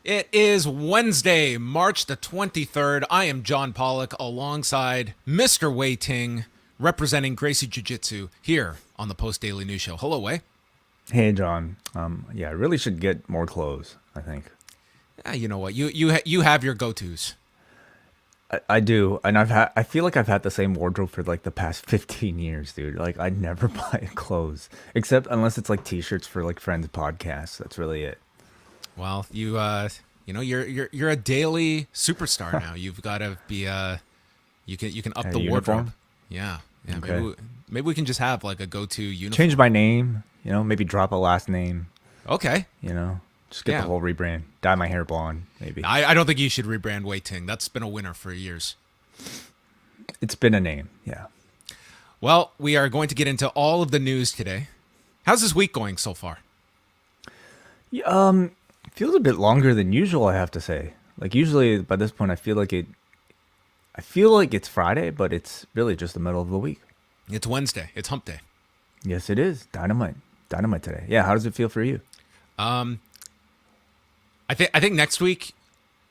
It is Wednesday, March the 23rd. I am John Pollock alongside Mr. Wai Ting, representing Gracie Jiu-Jitsu here on the Post Daily News Show. Hello, Wai. Hey, John. I really should get more clothes, I think. You know what? You have your go-tos. I do, and I feel like I've had the same wardrobe for like the past 15 years, dude. Like I never buy clothes, except unless it's like t-shirts for like friends' podcasts. That's really it. Well, you're a daily superstar now. You've got to be you can up the uniform? wardrobe. Yeah. Okay. Maybe we can just have like a go-to uniform. Change my name, maybe drop a last name, Okay. just get the whole rebrand. Dye my hair blonde, maybe. I don't think you should rebrand Wai Ting. That's been a winner for years. It's been a name, yeah. Well, we are going to get into all of the news today. How's this week going so far? Yeah, feels a bit longer than usual, I have to say. Like usually by this point, I feel like it's Friday, but it's really just the middle of the week. It's Wednesday. It's hump day. Yes, it is. Dynamite today. Yeah, how does it feel for you? I think next week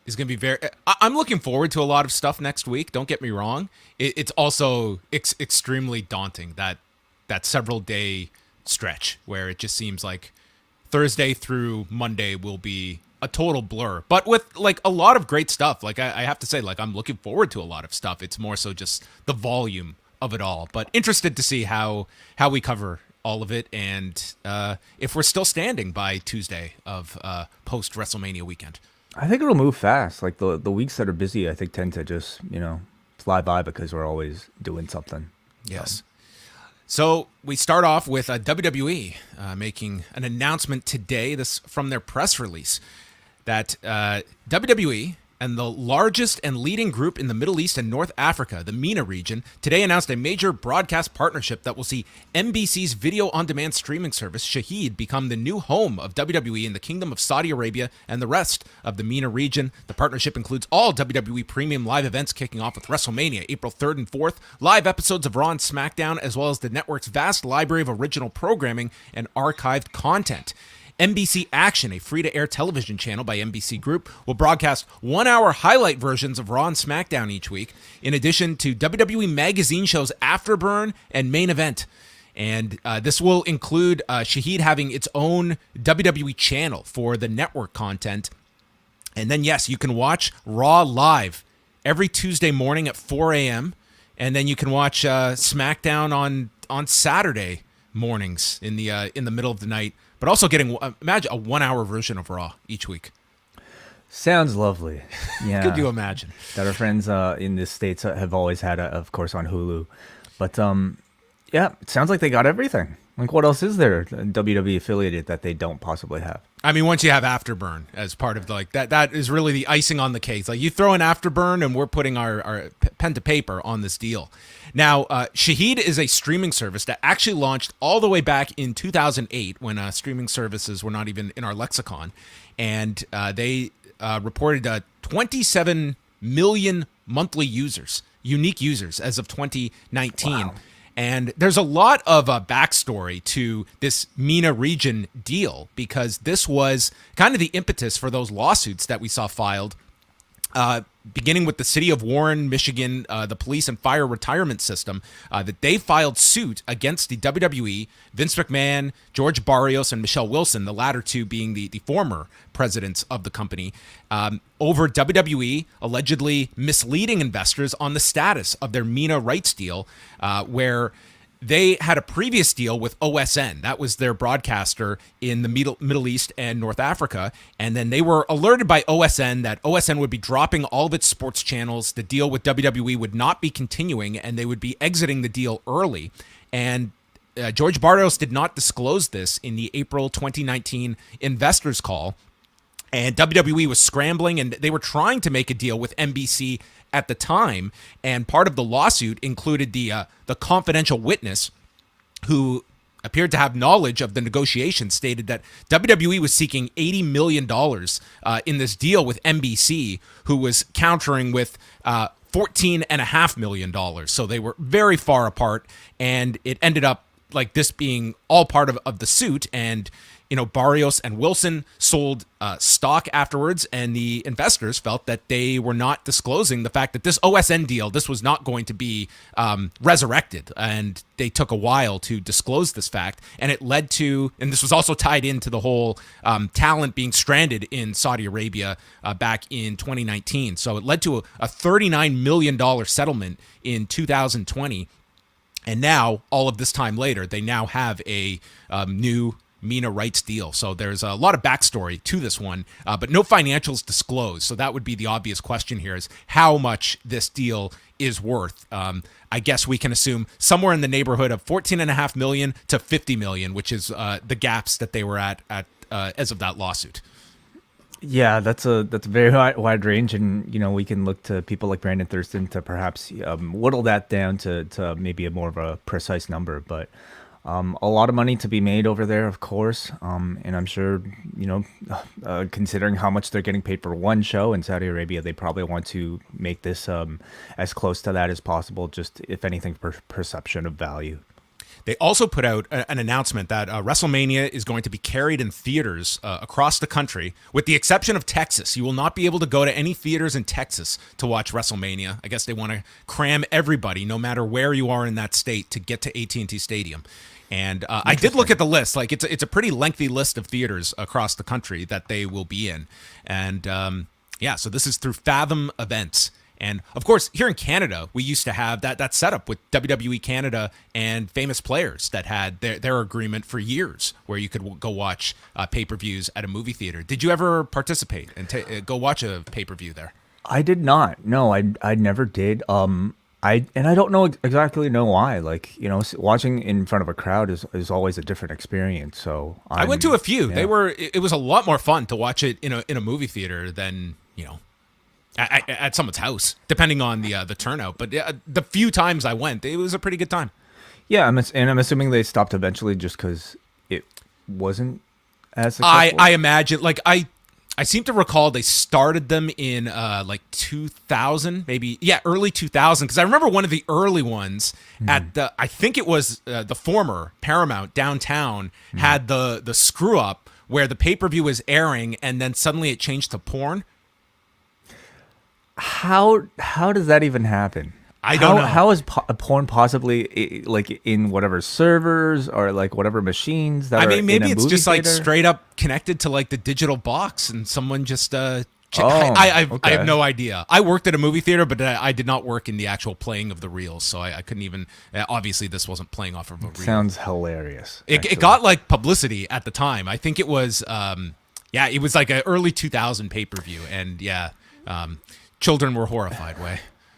is going to be very. I'm looking forward to a lot of stuff next week. Don't get me wrong. It's also extremely daunting that several day stretch where it just seems like Thursday through Monday will be a total blur, but with like a lot of great stuff. Like I have to say, like I'm looking forward to a lot of stuff. It's more so just the volume of it all, but interested to see how we cover all of it and if we're still standing by Tuesday of post WrestleMania weekend. I think it'll move fast. Like the weeks that are busy, I think tend to just, fly by because we're always doing something. Yes. So we start off with WWE making an announcement today, this from their press release, that WWE and the largest and leading group in the Middle East and North Africa, the MENA region, today announced a major broadcast partnership that will see MBC's video-on-demand streaming service, Shahid, become the new home of WWE in the Kingdom of Saudi Arabia and the rest of the MENA region. The partnership includes all WWE premium live events kicking off with WrestleMania, April 3rd and 4th, live episodes of Raw and SmackDown, as well as the network's vast library of original programming and archived content. MBC Action, a free-to-air television channel by MBC Group, will broadcast one-hour highlight versions of Raw and SmackDown each week, in addition to WWE magazine shows Afterburn and Main Event. And this will include Shahid having its own WWE channel for the network content. And then, yes, you can watch Raw live every Tuesday morning at 4 a.m., and then you can watch SmackDown on Saturday mornings in the middle of the night. But also getting, imagine a 1 hour version of Raw each week. Sounds lovely. Yeah. Could you imagine? That our friends in the States have always had, of course, on Hulu. But yeah, it sounds like they got everything. Like, what else is there WWE affiliated that they don't possibly have? I mean, once you have Afterburn as part of that is really the icing on the cake. Like, you throw in Afterburn and we're putting our pen to paper on this deal. Now, Shahid is a streaming service that actually launched all the way back in 2008 when streaming services were not even in our lexicon. And they reported 27 million monthly users, unique users as of 2019. Wow. And there's a lot of backstory to this MENA region deal because this was kind of the impetus for those lawsuits that we saw filed, beginning with the city of Warren, Michigan, the police and fire retirement system, that they filed suit against the WWE, Vince McMahon, George Barrios, and Michelle Wilson, the latter two being the former presidents of the company, over WWE allegedly misleading investors on the status of their MENA rights deal, where they had a previous deal with OSN. That was their broadcaster in the Middle East and North Africa. And then they were alerted by OSN that OSN would be dropping all of its sports channels. The deal with WWE would not be continuing, and they would be exiting the deal early. And George Barrios did not disclose this in the April 2019 investors call. And WWE was scrambling, and they were trying to make a deal with NBC at the time. And part of the lawsuit included the confidential witness who appeared to have knowledge of the negotiations, stated that WWE was seeking $80 million in this deal with NBC, who was countering with $14.5 million. So they were very far apart, and it ended up like this being all part of the suit. And Barrios and Wilson sold stock afterwards, and the investors felt that they were not disclosing the fact that this OSN deal, this was not going to be resurrected, and they took a while to disclose this fact, and it led to, and this was also tied into the whole talent being stranded in Saudi Arabia back in 2019. So it led to a $39 million settlement in 2020. And now, all of this time later, they now have a new MENA rights deal. So there's a lot of backstory to this one, but no financials disclosed. So that would be the obvious question here, is how much this deal is worth. I guess we can assume somewhere in the neighborhood of $14.5 million to $50 million, which is the gaps that they were at as of that lawsuit. Yeah, that's a very wide range, and we can look to people like Brandon Thurston to perhaps whittle that down to maybe a more of a precise number. But a lot of money to be made over there, of course, and I'm sure considering how much they're getting paid for one show in Saudi Arabia, they probably want to make this as close to that as possible. Just if anything, perception of value. They also put out an announcement that WrestleMania is going to be carried in theaters across the country, with the exception of Texas. You will not be able to go to any theaters in Texas to watch WrestleMania. I guess they want to cram everybody, no matter where you are in that state, to get to AT&T Stadium. And I did look at the list. Like it's a pretty lengthy list of theaters across the country that they will be in. And so this is through Fathom Events. And of course, here in Canada, we used to have that setup with WWE Canada and Famous Players that had their agreement for years, where you could go watch pay-per-views at a movie theater. Did you ever participate and go watch a pay-per-view there? I did not. No, I never did. I don't know exactly why. Like, watching in front of a crowd is always a different experience. So I went to a few. Yeah. It was a lot more fun to watch it in a movie theater than at someone's house, depending on the turnout. But the few times I went, it was a pretty good time. Yeah, I'm assuming they stopped eventually just because it wasn't as successful. I imagine, like I seem to recall they started them in 2000, maybe, early 2000, because I remember one of the early ones at I think it was the former Paramount downtown had the screw up where the pay-per-view was airing and then suddenly it changed to porn. How does that even happen? I don't know. How is porn possibly like in whatever servers or like whatever machines that maybe it's just theater? like straight up connected to like the digital box and someone just I have no idea. I worked at a movie theater, but I did not work in the actual playing of the reels, so I couldn't even. Obviously, this wasn't playing off of a reel. Sounds hilarious. It got like publicity at the time. I think it was it was like an early 2000 pay-per-view, and children were horrified.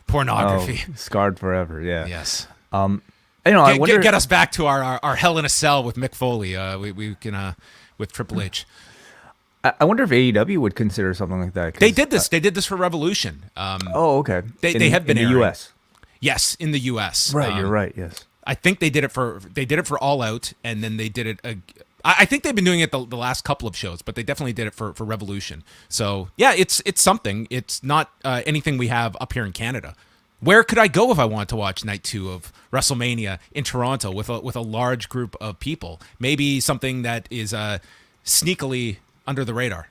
Pornography. Scarred forever. Yeah. Yes. I wonder. Get us back to our Hell in a Cell with Mick Foley. We can with Triple H. I wonder if AEW would consider something like that. They did this. They did this for Revolution. Okay. They have been in the airing. U.S. Yes, in the U.S. Right. You're right. Yes. I think they did it for All Out, and then they did it. I think they've been doing it the last couple of shows, but they definitely did it for Revolution. So yeah, it's something. It's not anything we have up here in Canada. Where could I go if I wanted to watch Night 2 of WrestleMania in Toronto with a large group of people? Maybe something that is sneakily under the radar.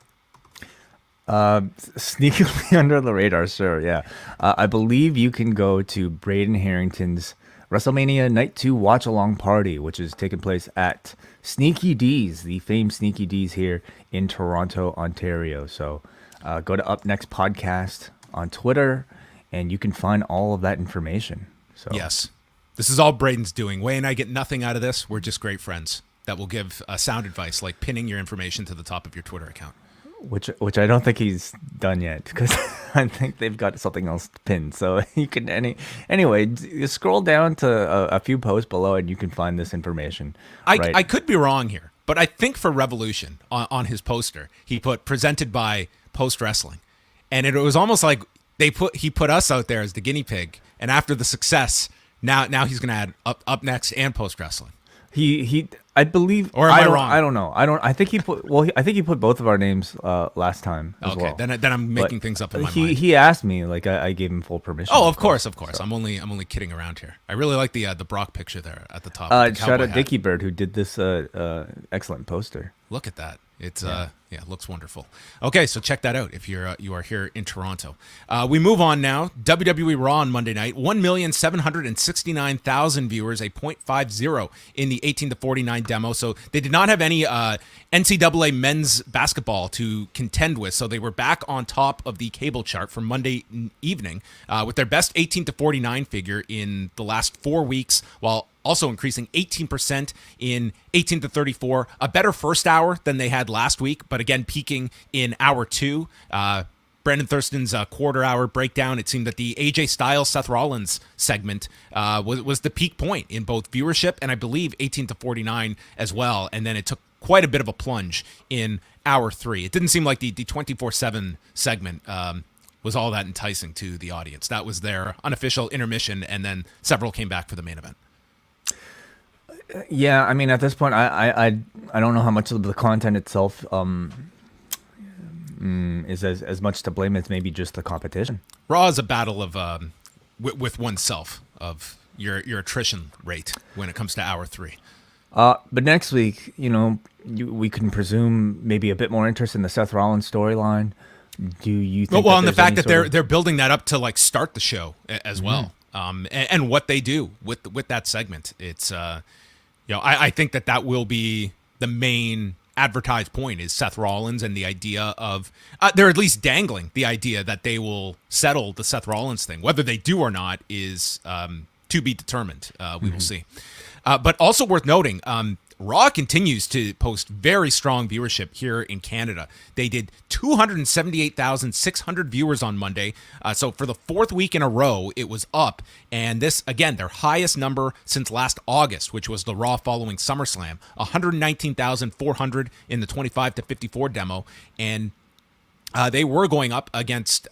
Sneakily under the radar, sure. Yeah, I believe you can go to Braden Harrington's WrestleMania Night 2 Watch Along Party, which is taking place at Sneaky D's, the famed Sneaky D's here in Toronto, Ontario. So go to Up Next Podcast on Twitter, and you can find all of that information. So yes, this is all Braden's doing. Wai and I get nothing out of this. We're just great friends that will give sound advice, like pinning your information to the top of your Twitter account. Which I don't think he's done yet, because I think they've got something else pinned. So you can anyway, you scroll down to a few posts below and you can find this information. I could be wrong here, but I think for Revolution on his poster he put presented by Post Wrestling, and it was almost like he put us out there as the guinea pig, and after the success, now he's gonna add up next and Post Wrestling. I believe, or am I wrong? I don't know. I think he put, I think he put both of our names last time as well. Then I'm making things up in my mind. He asked me, like, I gave him full permission. Oh, of course. So. I'm only kidding around here. I really like the Brock picture there at the top. Shout out Dickie Bird, who did this excellent poster. Look at that. It's looks wonderful. Okay, so check that out if you are here in Toronto. We move on now. WWE Raw on Monday night, 1,769,000 viewers, a .50 in the 18 to 49 demo. So they did not have any NCAA men's basketball to contend with. So they were back on top of the cable chart for Monday evening with their best 18 to 49 figure in the last 4 weeks, while also increasing 18% in 18 to 34, a better first hour than they had last week, but again, peaking in hour 2. Brandon Thurston's quarter hour breakdown, it seemed that the AJ Styles Seth Rollins segment was the peak point in both viewership and I believe 18 to 49 as well. And then it took quite a bit of a plunge in hour 3. It didn't seem like the 24/7 segment was all that enticing to the audience. That was their unofficial intermission, and then several came back for the main event. Yeah, I mean, at this point, I don't know how much of the content itself is as much to blame as maybe just the competition. Raw is a battle of with oneself, of your attrition rate when it comes to hour 3. But next week, we can presume maybe a bit more interest in the Seth Rollins storyline. Do you think? Well, and the fact that they're building that up to like start the show as well, and what they do with that segment, it's I think that will be the main advertised point is Seth Rollins and the idea of they're at least dangling the idea that they will settle the Seth Rollins thing. Whether they do or not is to be determined. We will see. But also worth noting, Raw continues to post very strong viewership here in Canada. They did 278,600 viewers on Monday. So for the 4th week in a row, it was up. And this, again, their highest number since last August, which was the Raw following SummerSlam, 119,400 in the 25 to 54 demo. And they were going up against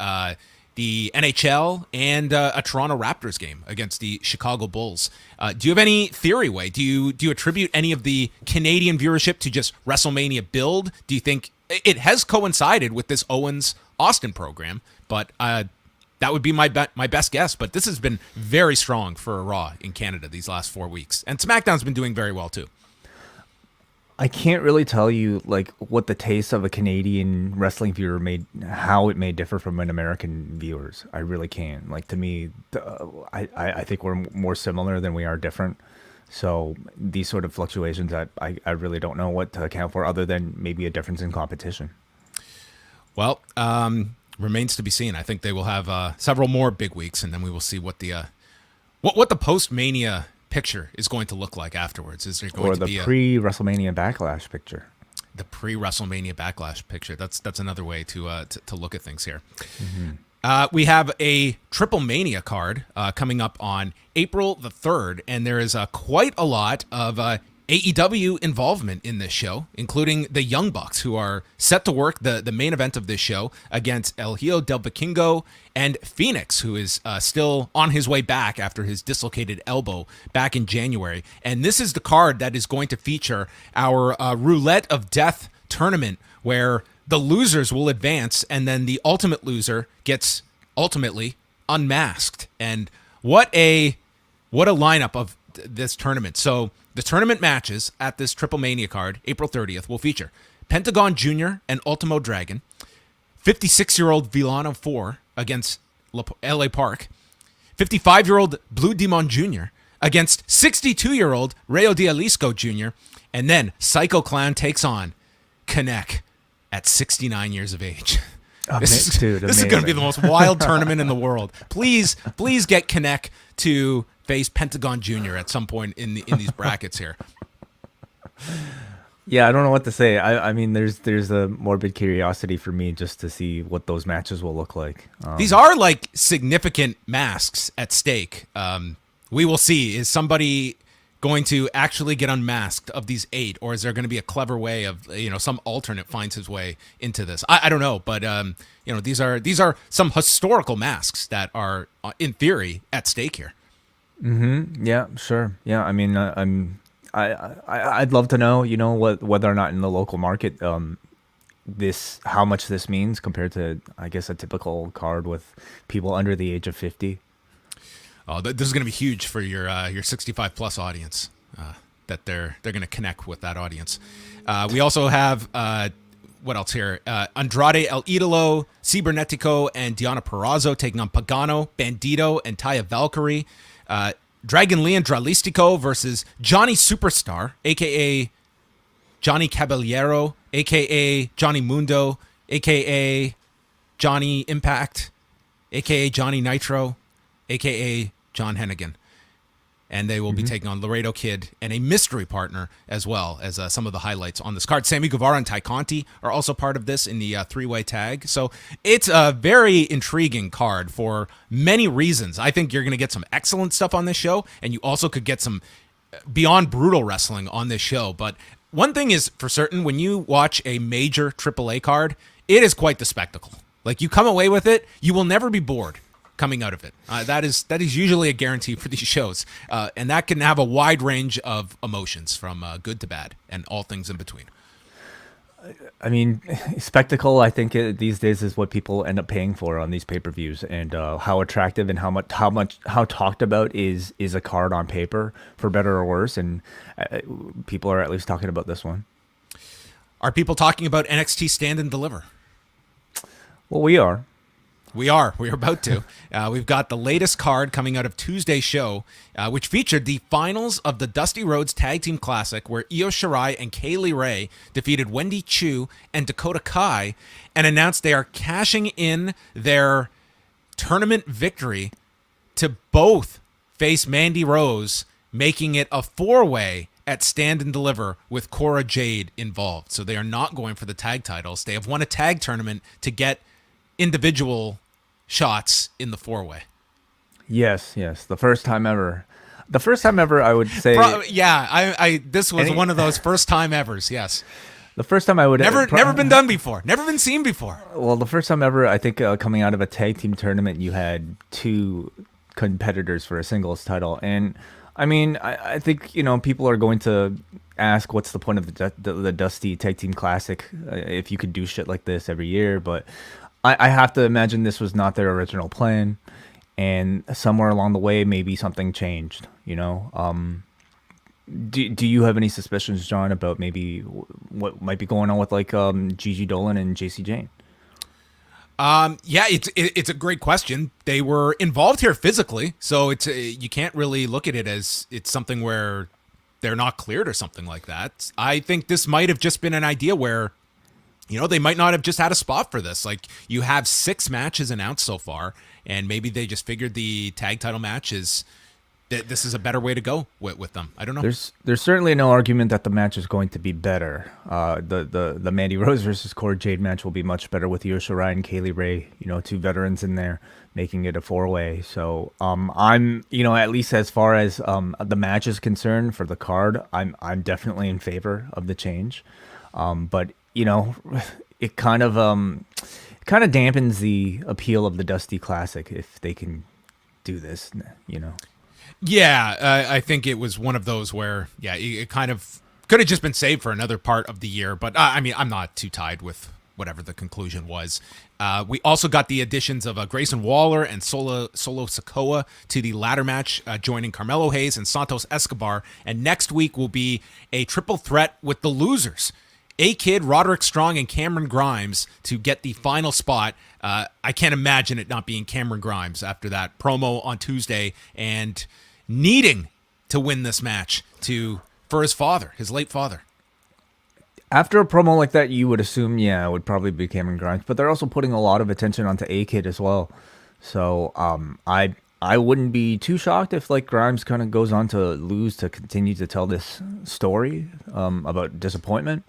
the NHL and a Toronto Raptors game against the Chicago Bulls. Do you have any theory, Wai? Do you attribute any of the Canadian viewership to just WrestleMania build? Do you think it has coincided with this Owens-Austin program? But that would be my best guess. But this has been very strong for Raw in Canada these last 4 weeks. And SmackDown's been doing very well, too. I can't really tell you like what the taste of a Canadian wrestling viewer how it may differ from an American viewers. I really can't. Like, to me, I think we're more similar than we are different. So these sort of fluctuations, I really don't know what to account for other than maybe a difference in competition. Well, remains to be seen. I think they will have several more big weeks, and then we will see what the post-Mania picture is going to look like afterwards. Is there going to be the pre-WrestleMania Backlash picture? The pre-WrestleMania Backlash picture. That's another way to look at things here. Mm-hmm. We have a TripleMania card coming up on April the 3rd, and there is quite a lot of AEW involvement in this show, including the Young Bucks, who are set to work the main event of this show against El Hijo del Vikingo and Phoenix, who is still on his way back after his dislocated elbow back in January. And this is the card that is going to feature our Roulette of Death tournament, where the losers will advance, and then the ultimate loser gets ultimately unmasked. And what a lineup of this tournament. So the tournament matches at this TripleMania card, April 30th, will feature Pentagon Jr. and Ultimo Dragon, 56-year-old Villano 4 against LA Park, 55-year-old Blue Demon Jr. against 62-year-old Rayo de Jalisco Jr., and then Psycho Clown takes on Connect at 69 years of age. This is going to be the most wild tournament in the world. Please get Connect to face Pentagon Jr. at some point in these brackets here. Yeah, I don't know what to say. I mean, there's a morbid curiosity for me just to see what those matches will look like. These are like significant masks at stake. We will see. Is somebody going to actually get unmasked of these 8, or is there going to be a clever way of some alternate finds his way into this? I don't know, but these are some historical masks that are in theory at stake here. Mm-hmm. Yeah, sure. Yeah, I mean, I'd love to know, whether or not in the local market, how much this means compared to, I guess, a typical card with people under the age of 50. Oh, this is going to be huge for your 65 plus audience. That they're going to connect with that audience. We also have what else here? Andrade El Idolo, Cibernetico, and Diana Perrazzo taking on Pagano, Bandito, and Taya Valkyrie. Dragon Lee and Dralistico versus Johnny Superstar, a.k.a. Johnny Caballero, a.k.a. Johnny Mundo, a.k.a. Johnny Impact, a.k.a. Johnny Nitro, a.k.a. John Hennigan. And they will be taking on Laredo Kid and a mystery partner, as well as some of the highlights on this card. Sammy Guevara and Ty Conti are also part of this in the three-way tag. So it's a very intriguing card for many reasons. I think you're going to get some excellent stuff on this show, and you also could get some beyond brutal wrestling on this show. But one thing is for certain, when you watch a major AAA card, it is quite the spectacle. Like, you come away with it, you will never be bored coming out of it. That is usually a guarantee for these shows. And that can have a wide range of emotions, from good to bad and all things in between. I mean, spectacle, I think these days is what people end up paying for on these pay-per-views, and how attractive and how talked about is a card on paper, for better or worse. And people are at least talking about this one. Are people talking about NXT Stand and Deliver? Well, we are. We're about to. We've got the latest card coming out of Tuesday's show, which featured the finals of the Dusty Rhodes Tag Team Classic, where Io Shirai and Kaylee Ray defeated Wendy Chu and Dakota Kai and announced they are cashing in their tournament victory to both face Mandy Rose, making it a four-way at Stand and Deliver with Cora Jade involved. So they are not going for the tag titles. They have won a tag tournament to get individual shots in the four-way. Yes. The first time ever, I would say. This was one of those first time evers. Yes. The first time I would never been done before, never been seen before. Well, the first time ever, I think, coming out of a tag team tournament, you had two competitors for a singles title, and I mean, I think people are going to ask, what's the point of the Dusty Tag Team Classic if you could do shit like this every year? But I have to imagine this was not their original plan, and somewhere along the way, maybe something changed. Do you have any suspicions, John, about maybe what might be going on with Gigi Dolan and JC Jane? Yeah, it's a great question. They were involved here physically, so it's you can't really look at it as it's something where they're not cleared or something like that. I think this might have just been an idea where, they might not have just had a spot for this. Like, you have 6 matches announced so far, and maybe they just figured the tag title match is this is a better way to go with them. I don't know. There's certainly no argument that the match is going to be better. The Mandy Rose versus Cora Jade match will be much better with Io Shirai and Kaylee Ray, two veterans in there, making it a 4-way. So I'm at least as far as the match is concerned for the card, I'm definitely in favor of the change. But it kind of dampens the appeal of the Dusty Classic if they can do this. Yeah, I think it was one of those where, it kind of could have just been saved for another part of the year. But I mean, I'm not too tied with whatever the conclusion was. We also got the additions of Grayson Waller and Solo Sikoa to the ladder match, joining Carmelo Hayes and Santos Escobar. And next week will be a triple threat with the losers, A-Kid, Roderick Strong, and Cameron Grimes, to get the final spot. I can't imagine it not being Cameron Grimes after that promo on Tuesday and needing to win this match for his late father. After a promo like that, you would assume, it would probably be Cameron Grimes, but they're also putting a lot of attention onto A-Kid as well. So I wouldn't be too shocked if Grimes kind of goes on to lose to continue to tell this story about disappointment.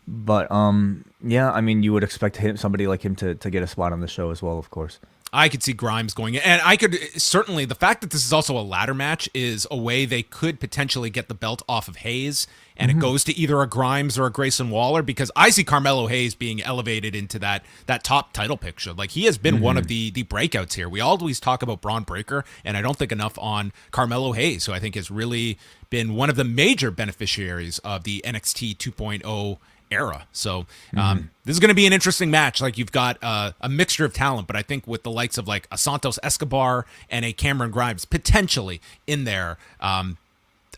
But I mean, you would expect somebody like him to get a spot on the show as well, of course. I could see Grimes going in. And I could certainly, the fact that this is also a ladder match is a way they could potentially get the belt off of Hayes and it goes to either a Grimes or a Grayson Waller, because I see Carmelo Hayes being elevated into that top title picture. Like, he has been one of the breakouts here. We always talk about Braun Breaker, and I don't think enough on Carmelo Hayes, who I think has really been one of the major beneficiaries of the NXT 2.0 era. So this is going to be an interesting match. Like, you've got a mixture of talent, but I think with the likes of like a Santos Escobar and a Cameron Grimes potentially in there,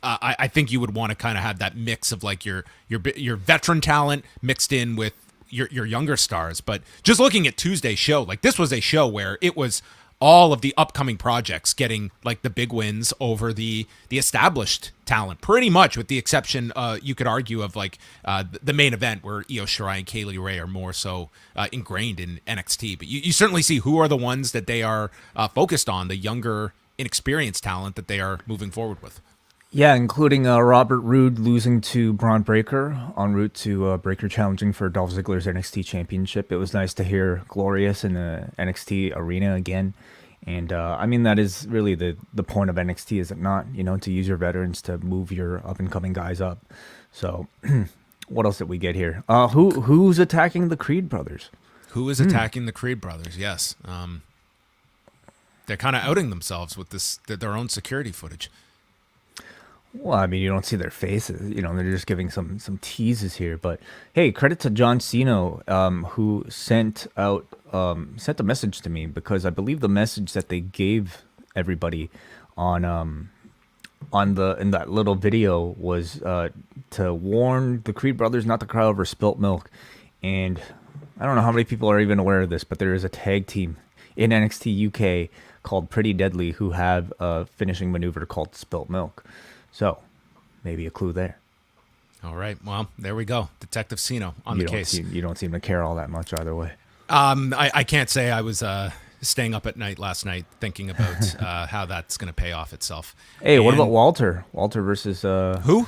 I think you would want to kind of have that mix of like your veteran talent mixed in with your younger stars. But just looking at Tuesday's show, like, this was a show where it was all of the upcoming projects getting like the big wins over the established talent, pretty much, with the exception, you could argue, of like the main event where Io Shirai and Kaylee Ray are more so ingrained in NXT. But you certainly see who are the ones that they are focused on, the younger, inexperienced talent that they are moving forward with. Yeah, including Robert Roode losing to Braun Breaker en route to Breaker challenging for Dolph Ziggler's NXT Championship. It was nice to hear Glorious in the NXT arena again. And I mean, that is really the point of NXT, is it not? You know, to use your veterans to move your up-and-coming guys up. So what else did we get here? Who's attacking the Creed brothers? Who is attacking the Creed brothers? Yes. They're kind of outing themselves with their own security footage. Well, I mean, you don't see their faces. You know, they're just giving some teases here. But hey, credit to John Cena, who sent a message to me, because I believe the message that they gave everybody in that little video was to warn the Creed brothers not to cry over spilt milk. And I don't know how many people are even aware of this, but there is a tag team in NXT UK called Pretty Deadly who have a finishing maneuver called spilt milk. So, maybe a clue there. All right. Well, there we go. Detective Sino on the case. You don't seem to care all that much either way. I can't say I was staying up at night last night thinking about how that's going to pay off itself. Hey, what about Walter? Walter versus... who?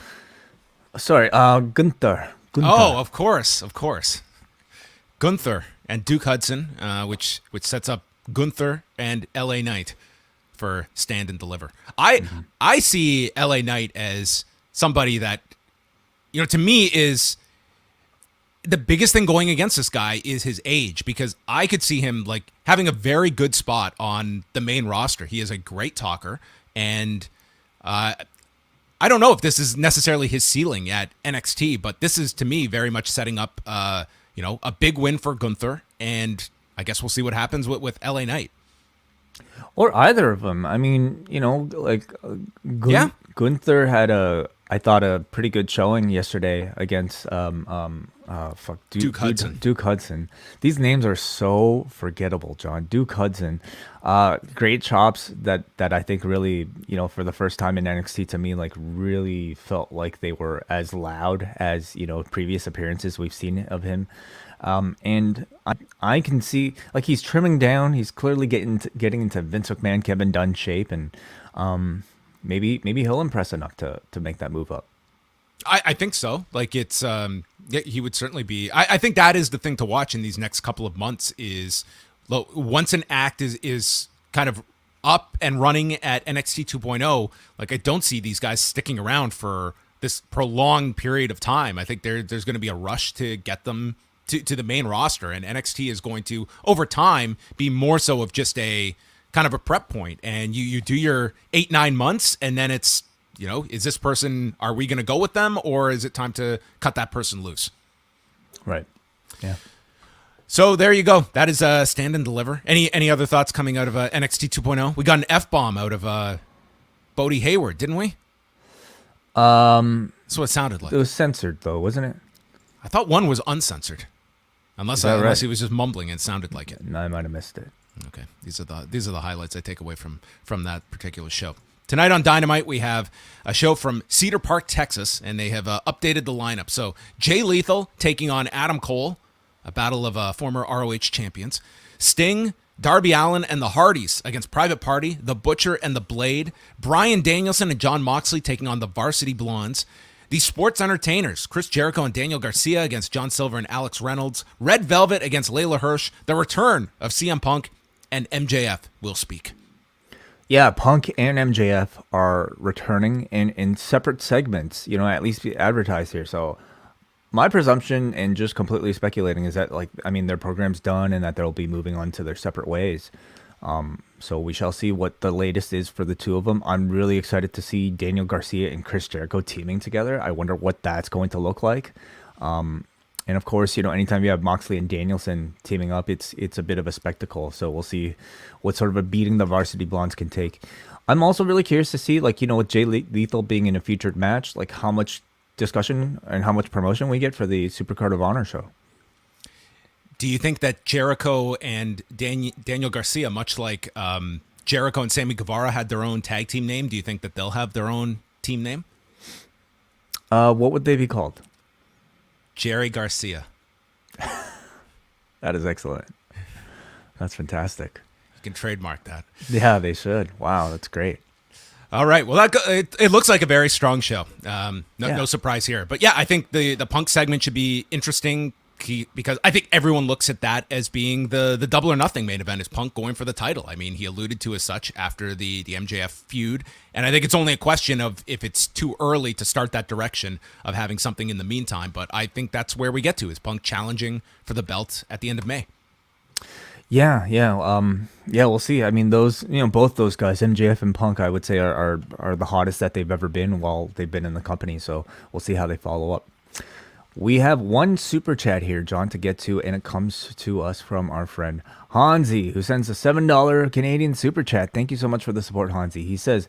Sorry, Gunther. Oh, of course. Gunther and Duke Hudson, which sets up Gunther and LA Knight for Stand and Deliver. I see LA Knight as somebody that, you know, to me is the biggest thing going against this guy is his age, because I could see him like having a very good spot on the main roster. He is a great talker, and I don't know if this is necessarily his ceiling at NXT, but this is, to me, very much setting up a big win for Gunther, and I guess we'll see what happens with LA Knight. Or either of them. I mean, you know, like Gunther had I thought a pretty good showing yesterday against Duke Hudson. Duke Hudson. These names are so forgettable, John. Duke Hudson. Great chops that I think really, you know, for the first time in NXT, to me, like, really felt like they were as loud as, you know, previous appearances we've seen of him. And I can see, like, he's trimming down. He's clearly getting into Vince McMahon, Kevin Dunn shape, and maybe he'll impress enough to make that move up. I think so. Like, it's he would certainly be. I think that is the thing to watch in these next couple of months is, once an act is kind of up and running at NXT 2.0, like, I don't see these guys sticking around for this prolonged period of time. I think there's going to be a rush to get them to the main roster, and NXT is going to, over time, be more so of just a kind of a prep point, and you do your 8-9 months, and then it's, you know, is this person, are we going to go with them, or is it time to cut that person loose? Right. Yeah. So there you go. That is Stand and Deliver. Any other thoughts coming out of NXT 2.0? We got an F-bomb out of Bodie Hayward, didn't we? That's what it sounded like. It was censored, though, wasn't it? I thought one was uncensored. Unless he was just mumbling and it sounded like it. No, I might have missed it. Okay. These are the highlights I take away from that particular show. Tonight on Dynamite, we have a show from Cedar Park, Texas, and they have updated the lineup. So Jay Lethal taking on Adam Cole, a battle of former ROH champions. Sting, Darby Allin, and the Hardys against Private Party, The Butcher, and The Blade. Bryan Danielson and Jon Moxley taking on the Varsity Blondes. The Sports Entertainers, Chris Jericho and Daniel Garcia against John Silver and Alex Reynolds. Red Velvet against Layla Hirsch. The return of CM Punk and MJF will speak. Yeah, Punk and MJF are returning in separate segments, at least be advertised here. So my presumption, and just completely speculating, is that their program's done and that they'll be moving on to their separate ways. So we shall see what the latest is for the two of them. I'm really excited to see Daniel Garcia and Chris Jericho teaming together. I wonder what that's going to look like. And of course, anytime you have Moxley and Danielson teaming up, it's a bit of a spectacle. So we'll see what sort of a beating the Varsity Blondes can take. I'm also really curious to see, with Jay Lethal being in a featured match, how much discussion and how much promotion we get for the Supercard of Honor show. Do you think that Jericho and Daniel Garcia, much like Jericho and Sammy Guevara had their own tag team name, do you think that they'll have their own team name? What would they be called? Jerry Garcia. That is excellent. That's fantastic. You can trademark that. Yeah, they should. Wow, that's great. All right. Well, it looks like a very strong show. No surprise here. But yeah, I think the Punk segment should be interesting because I think everyone looks at that as being the Double or Nothing main event, is Punk going for the title. I mean, he alluded to as such after the MJF feud. And I think it's only a question of if it's too early to start that direction of having something in the meantime. But I think that's where we get to, is Punk challenging for the belt at the end of May. Yeah. We'll see. I mean, those, both those guys, MJF and Punk, I would say are the hottest that they've ever been while they've been in the company. So we'll see how they follow up. We have one super chat here, John, to get to, and it comes to us from our friend Hansi, who sends a $7 Canadian super chat. Thank you so much for the support, Hansi. He says,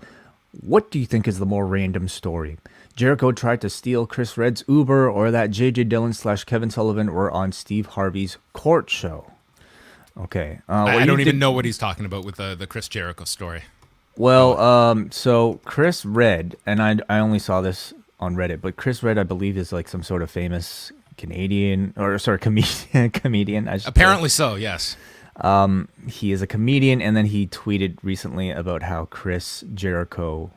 what do you think is the more random story? Jericho tried to steal Chris Red's Uber, or that J.J. Dillon / Kevin Sullivan were on Steve Harvey's court show? Okay. I don't even know what he's talking about with the Chris Jericho story. Well, so Chris Red, and I only saw this on Reddit, but Chris Red, I believe, is some sort of famous comedian, comedian. Apparently so, yes. He is a comedian, and then he tweeted recently about how Chris Jericho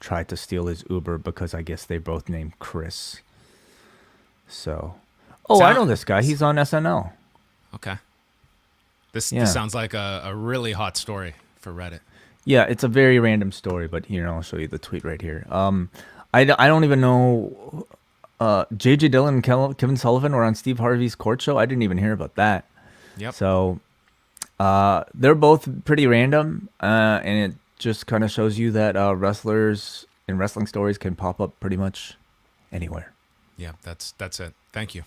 tried to steal his Uber because I guess they both named Chris. So, I know this guy. He's on SNL. Okay. This sounds like a really hot story for Reddit. Yeah, it's a very random story, but here, I'll show you the tweet right here. I don't even know. J.J. Dillon and Kevin Sullivan were on Steve Harvey's court show. I didn't even hear about that. Yep. So they're both pretty random, and it just kind of shows you that wrestlers and wrestling stories can pop up pretty much anywhere. Yeah, that's it. Thank you.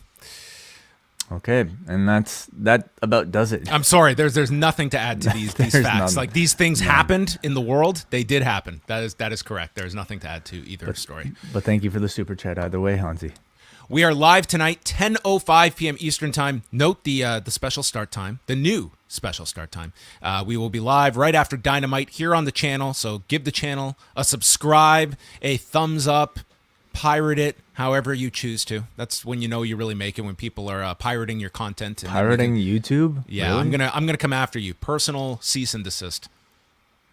Okay, and that about does it. I'm sorry, there's nothing to add to these facts. None. These things happened in the world. They did happen. That is correct. There's nothing to add to either story. But thank you for the super chat either way, Hansi. We are live tonight, 10:05 p.m. Eastern Time. Note the special start time, the new special start time. We will be live right after Dynamite here on the channel, so give the channel a subscribe, a thumbs up, pirate it, however you choose to. That's when you know you really make it, when people are pirating your content. And pirating YouTube? Yeah, really? I'm gonna come after you. Personal cease and desist.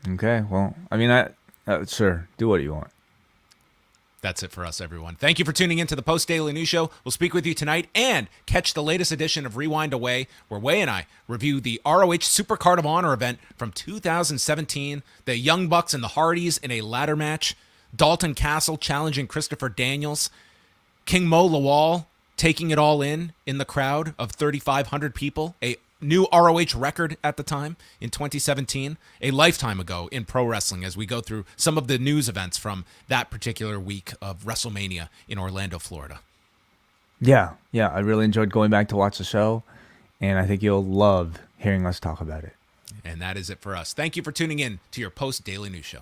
Okay, well, I mean, sure, do what you want. That's it for us, everyone. Thank you for tuning in to the Post Daily News Show. We'll speak with you tonight and catch the latest edition of Rewind Away, where Way and I review the ROH Supercard of Honor event from 2017, the Young Bucks and the Hardys in a ladder match, Dalton Castle challenging Christopher Daniels, King Mo Lawal taking it all in the crowd of 3,500 people, a new ROH record at the time in 2017, a lifetime ago in pro wrestling, as we go through some of the news events from that particular week of WrestleMania in Orlando, Florida. Yeah, I really enjoyed going back to watch the show, and I think you'll love hearing us talk about it. And that is it for us. Thank you for tuning in to your Post Daily News Show.